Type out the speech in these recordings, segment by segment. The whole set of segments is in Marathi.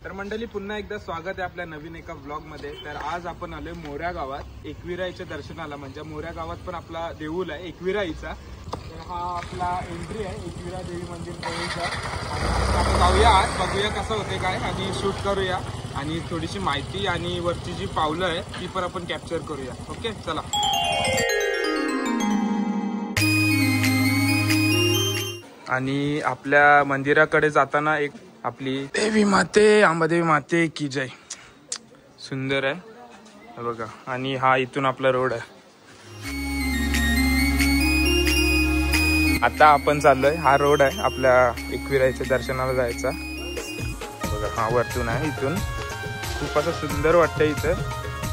तर मंडळी पुन्हा एकदा स्वागत आहे आपल्या नवीन एका व्लॉग मध्ये। तर आज आपण आलोय मोऱ्या गावात एकविराईच्या दर्शनाला, म्हणजे मोऱ्या गावात पण आपला देऊळ आहे एकविराईचा। तर हा आपला एंट्री आहे एकविरा देवी मंदिर जवळचा। आपण जाऊया आज, बघूया कसं होते काय आणि शूट करूया आणि थोडीशी माहिती आणि वरची जी पावलं आहे ती पण आपण कॅप्चर करूया। ओके चला। आणि आपल्या मंदिराकडे जाताना एक आपली देवी माते अंबादेवी माते की जय सुंदर आहे बघा। आणि हा इथून आपला रोड आहे। आता आपण चाललोय, हा रोड आहे आपल्या एकविराईच्या दर्शनाला जायचा बघा। हा वरतून आहे, इथून खूप असं सुंदर वाटतं इथं।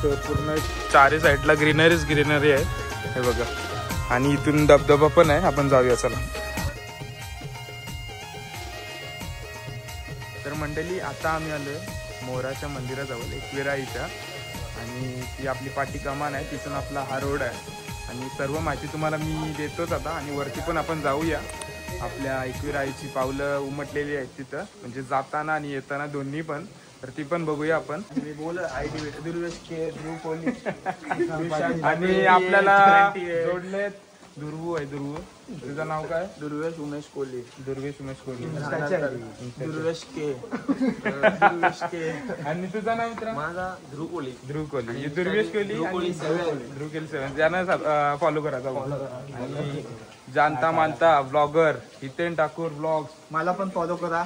तर पूर्ण चारी साईडला ग्रीनरी आहे हे बघा। आणि इथून धबधबा पण आहे, आपण जाऊया चला। तर मंडळी आता आम्ही आलोय मोराच्या मंदिराजवळ एकविराईच्या, आणि ती आपली पाठी कमान आहे, तिथून आपला हा रोड आहे। आणि सर्व माहिती तुम्हाला मी देतोच आता। आणि वरती पण आपण जाऊया, आपल्या एकविराईची पावलं उमटलेली आहेत तिथं, म्हणजे जाताना आणि येताना दोन्ही पण। तर ती पण बघूया आपण। आणि आपल्याला जोडले दुर्वू आहे, दुर्वू तुझं नाव काय? दुर्वेश उमेश कोहली। दुर्वेश उमेश कोहली। दुर्वेश के आणि तुझं नाव मित्र? माझा ध्रुव कोहली। ध्रुव कोहली, दुर्वेश कोहली, ध्रुव कोहली 7 ज्यांना फॉलो करा। आणि जानता मानता ब्लॉगर हितेन ठाकूर ब्लॉग्स, मला पण फॉलो करा।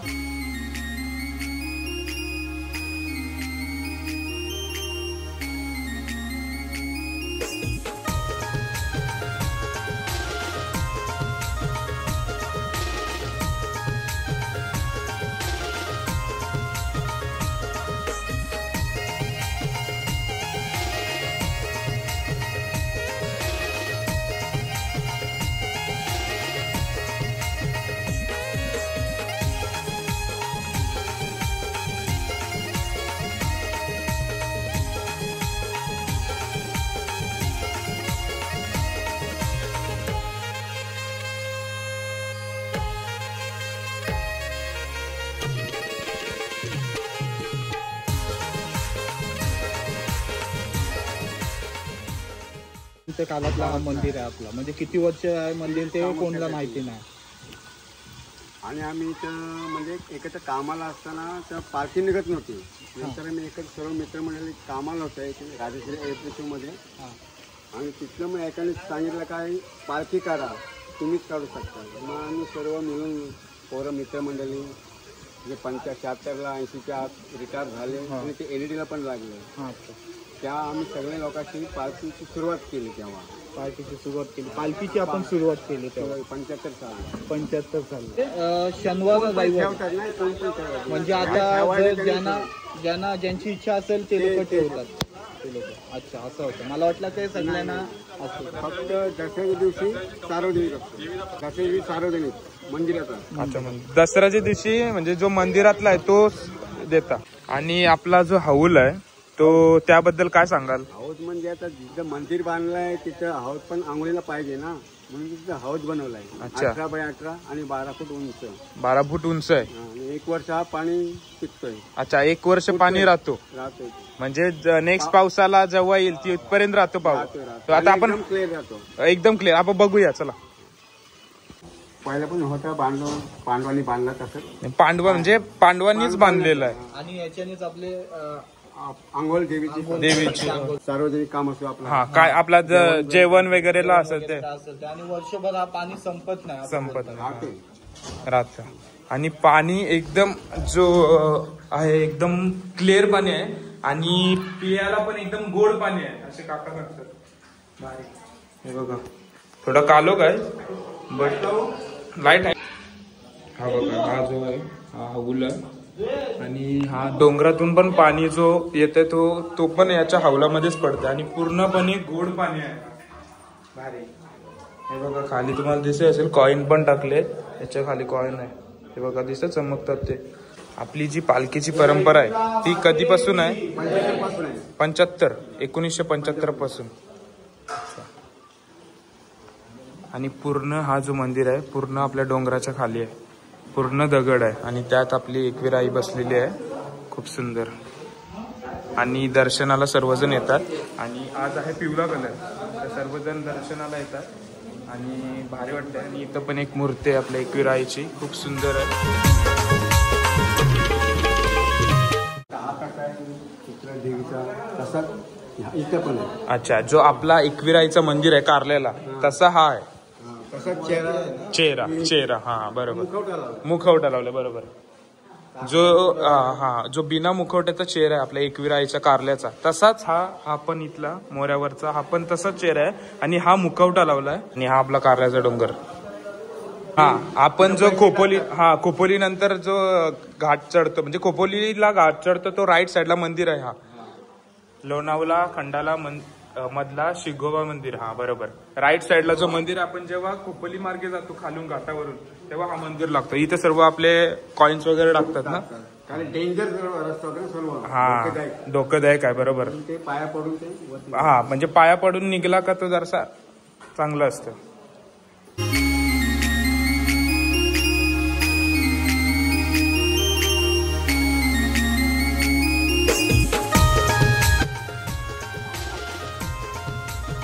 ते काळातला हा मंदिर आहे आपला, म्हणजे किती वर्ष आहे मंदिर ते कोणाला माहिती नाही। आणि आम्ही इथं म्हणजे एकत्र कामाला असताना तर पार्टी निघत नव्हती। नंतर मी एकत्र सर्व मित्रमंडळी कामाला होतं इथे राजश्री एअरपोर्टमध्ये। आणि तिथलं मग एकाने सांगितलं काय पार्टी करा, तुम्हीच काढू शकता। मग आम्ही सर्व मिळून पोरं मित्रमंडळी जे 75ला 80च्या आत रिटायर झाले आणि ते LED पण लागले, त्या आम्ही सगळ्या लोकांची पार्टीची सुरुवात केली। तेव्हा पार्टीची सुरुवात केली, पालखीची आपण सुरुवात केली तेव्हा 75 साली शनिवार रविवार। म्हणजे आता ज्यांची इच्छा असेल ते लोक ठेवतात ते लोक। अच्छा असं होतं, मला वाटलं ते सगळ्यांना फक्त दसऱ्याच्या दिवशी सार्वजनिक असतो, दसऱ्या सार्वजनिक मंदिराचा। अच्छा, दसऱ्याच्या दिवशी म्हणजे जो मंदिरातला आहे तो देता। आणि आपला जो हौल आहे तो त्याबद्दल काय सांगाल? हौद म्हणजे आता जिथं मंदिर बांधलंय तिथं हौद पण आंघोळीला पाहिजे ना, म्हणून तिथं हौद बनवलाय। 18 बाय 18 आणि 12 फूट उंच। 12 फूट उंच आहे आणि 1 वर्ष हा पाणी टिकतोय। अच्छा, 1 वर्ष पाणी राहतो म्हणजे नेक्स्ट पावसाला जेव्हा येईल तिथपर्यंत राहतो पाऊस। तो आता आपण एकदम क्लिअर आपण बघूया चला। पहिला पण होता पांडवांनी बांधला तसं, पांडवा म्हणजे पांडवांनीच बांधलेलं आहे। आणि याच्यानेच आपले आंघोळ देवीची सार्वजनिक काम असतो आपलं। हा काय आपला जेवण वगैरेला असेल ते आणि वर्षभर हा पाणी संपत नाही राहतं। आणि पाणी एकदम जो आहे एकदम क्लिअर पाणी आहे आणि पियाला पण एकदम गोड पाणी आहे असे काका सांगतात। हे बघा थोडा कालोख आहे बट लाईट आहे। हा बघा हा जो आहे हा हौल आहे आणि हा डोंगरातून पण पाणी जो येते तो पण याच्या हौलामध्येच पडते आणि पूर्णपणे गोड पाणी आहे भारी। हे बघा खाली तुम्हाला दिसत असेल कॉइन पण टाकले, याच्या खाली कॉइन आहे हे बघा दिसत चमकतात ते। आपली जी पालखीची परंपरा आहे ती कधीपासून आहे? 1975 पासून। आणि पूर्ण हा जो मंदिर आहे पूर्ण आपल्या डोंगराच्या खाली आहे, पूर्ण दगड आहे आणि त्यात आपली एकविरा आई बसलेली आहे। खूप सुंदर. आणि दर्शनाला सर्वजण येतात आणि आज आहे पिवळा कलर, तर सर्वजण दर्शनाला येतात आणि भारी वाटतं. आणि इथं पण एक मूर्ती आहे आपल्या एकविराईची, खूप सुंदर आहे. देवीचा तसा इथं पण आहे. अच्छा, जो आपला एकविराईचं मंदिर आहे कारल्याला तसा हा आहे. तसा चेहरा हा बरोबर, मुखवटा लावला. मुखवटा लावला बरोबर. जो जो बिना मुखवट्याचा चेहरा आहे आपल्या एकविराईच्या कारल्याचा, तसाच हा पण इथला मोऱ्यावरचा हा पण तसाच चेहरा आहे आणि हा मुखवटा लावलाय. आणि हा आपला कारल्याचा डोंगर. आपण जो खोपोली नंतर जो घाट चढतो, म्हणजे खोपोलीला घाट चढतो तो राईट साइडला मंदिर आहे. हा लोणावळा खंडाला मधला शिगोबा मंदिर. हा बरोबर, राईट साइडला जो मंदिर आपण जेव्हा खोपोली मार्गे जातो खालून घाटावरून तेव्हा हा मंदिर लागतो. इथे सर्व आपले कॉइन्स वगैरे टाकतात ना, कारण डेंजर रस्ता होता सर्व. हा धोकादायक आहे बरोबर. ते पाया पडून ते हा म्हणजे पाया पडून निघला का तो जरासा चांगला असतं.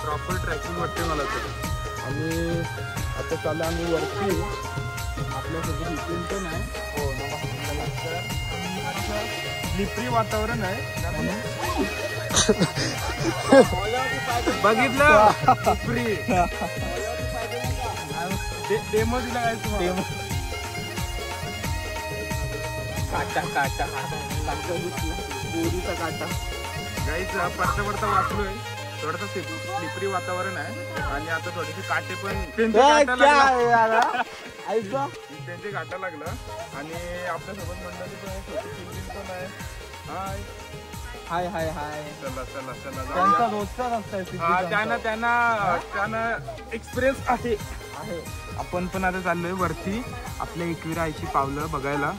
प्रॉपर ट्रॅकिंग वाटते मला तर. आणि आता चालू आम्ही वरती, आपल्यासोबत इथून पण आहे. हो स्लिपरी वातावरण आहे बघितलं. स्लिपरी डेमो दिला काय तुम्हाला? काटा बोरीचा काटा गाईच पडता वाचलोय. थोडंसं स्लिपरी वातावरण आहे आणि आता थोडेसे काटे पण त्यांचे घाटा लागला. आणि आपल्यासोबत मंडळी पण आहे, छोटी चिल्ड्रन पण आहे. हाय चला रोजचा रस्ता त्यांना एक्सपिरियन्स आहे. आपण पण आता चाललोय वरती आपल्या एकविराईची पावलं बघायला.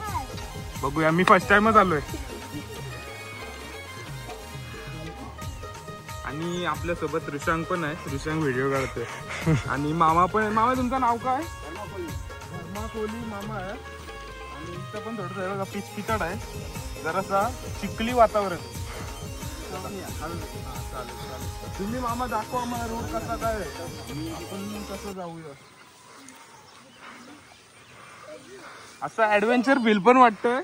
बघूया, मी फर्स्ट टाइमच आलोय. आणि आपल्यासोबत ऋषांक पण आहे, ऋषांक व्हिडिओ काढतोय. आणि मामा पण आहे. मामा तुमचं नाव काय? धर्मा कोहली मामा आहे. आणि इथं पण थोडंसं पिचपिचड आहे, जरासा चिखली वातावरण. तुम्ही मामा दाखवा मला रोड कसा काय, आपण कसं जाऊया. असं ऍडव्हेंचर फील पण वाटतंय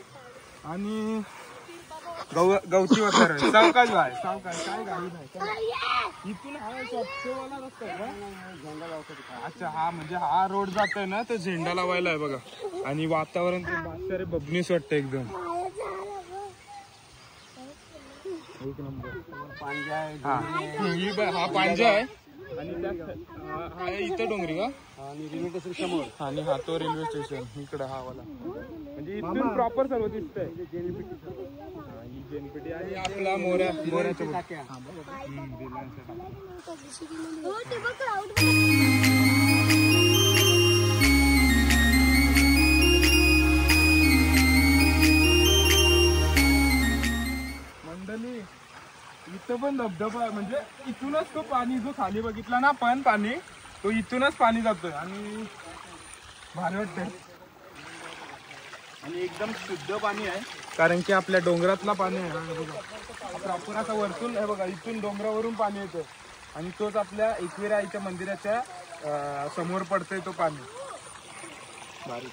आणि गवची वातावरण. सावकाश काय गाडी नाही इथून. हा वाला रस्ता का? अच्छा, हा म्हणजे हा रोड जातोय ना, तो झेंडा लावायला आहे बघा. आणि वातावरण ते बबनीस वाटतं एकदम. एक नंबर पांजा आहे. हा पांजा आहे आणि हा इथं डोंगरी का? आणि रेल्वे स्टेशन समोर. आणि हा तो रेल्वे स्टेशन इकडे हा वाला. म्हणजे इथून प्रॉपर सर्व दिसतंय. जेनपीटी आणि आपला मोऱ्याच्या मंडळी. इथं पण धबधबा, म्हणजे इथूनच तो पाणी जो खाली बघितला ना आपण पाणी, तो इथूनच पाणी जातोय आणि भारी वाटतंय. आणि एकदम शुद्ध पाणी आहे, कारण की आपल्या डोंगरातला पाणी आहे बघा. प्रॉपर आता वरतून आहे बघा, इथून डोंगरावरून पाणी येतं आणि तोच आपल्या एकविराईच्या मंदिराच्या समोर पडतोय तो पाणी. भारी.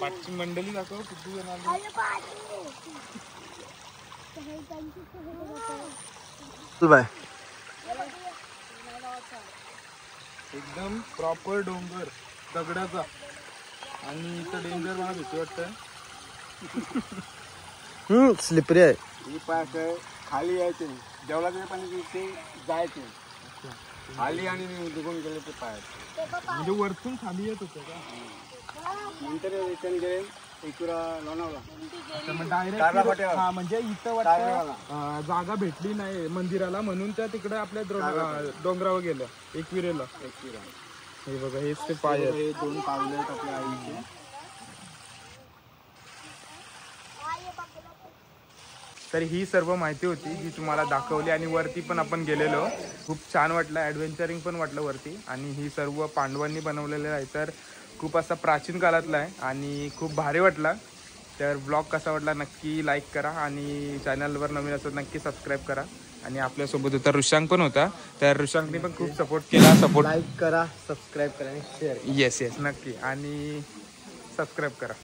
पाचची मंडळी दाखव किती जण आली. एकदम प्रॉपर डोंगर दगडाचा. आणि इथं डेंजर मला भीती वाटतंय. स्लिपरी आहे. ही पास आहे, खाली यायचे देवळाच्या पाणी ते जायचे खाली आणि निघून गेले ते पाय. म्हणजे वरतून खाली येत होतं का? नंतर रिटर्न गेले एकविरा लोणावळा. डायरेक्ट हा म्हणजे इथं वाटतं जागा भेटली नाही मंदिराला, म्हणून त्या तिकडे आपल्या डोंगरावर गेलं एकविरेला. हे बघा, हेच ते पाय आहेत. 2 पावले आहेत आपल्या आईचे. तर ही सर्व माहिती होती जी तुम्हाला दाखवली. आणि वरती पण आपण गेलेलो, खूप छान वाटलं, ॲडव्हेंचरिंग पण वाटलं वरती. आणि ही सर्व पांडवांनी बनवलेलं आहे, तर खूप असा प्राचीन काळातला आहे आणि खूप भारी वाटला. तर ब्लॉग कसा वाटला नक्की लाईक करा आणि चॅनलवर नवीन असत नक्की सबस्क्राईब करा. आणि आपल्यासोबत होता ऋषांक पण होता, तर ऋषांकने पण खूप सपोर्ट केला. सपोर्ट लाईक करा, सबस्क्राईब करा आणि शेअर. येस नक्की आणि सबस्क्राईब करा.